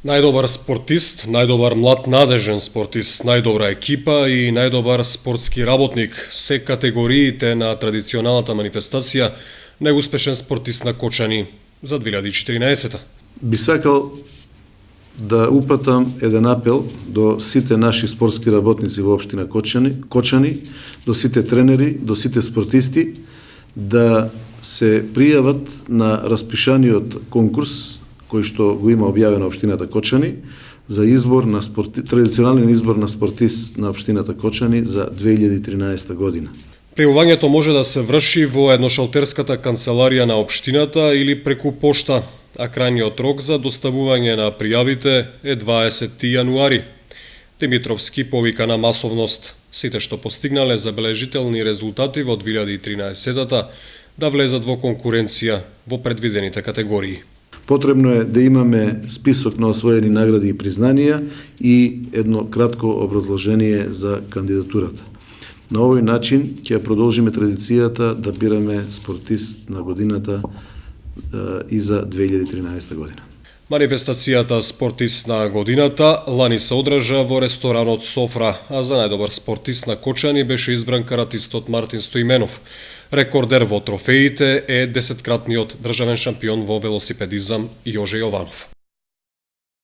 Најдобар спортист, најдобар млад надежен спортист, најдобра екипа и најдобар спортски работник се категориите на традиционалната манифестација најуспешен спортист на Кочани за 2014. Би сакал да упатам еден апел до сите наши спортски работници во општина Кочани, до сите тренери, до сите спортисти, да се пријават на распишаниот конкурс кој што го има објавено општината Кочани за избор на традиционален избор на спортист на општината Кочани за 2013 година. Пријавувањето може да се врши во едношалтерската канцеларија на општината или преку пошта, а крајниот рок за доставување на пријавите е 20 јануари. Димитровски повика на масовност сите што постигнале забележителни резултати во 2013-та да влезат во конкуренција во предвидените категории. Потребно е да имаме список на освоени награди и признанија и едно кратко образложение за кандидатурата. На овој начин ќе продолжиме традицијата да бираме спортист на годината и за 2013 година. Манифестацијата Спортист на годината лани се одржа во ресторанот Софра, а за најдобар спортист на Кочани беше избран каратистот Мартин Стоименов. Рекордер во трофеите е 10-кратниот државен шампион во велосипедизам Јоже Јованов.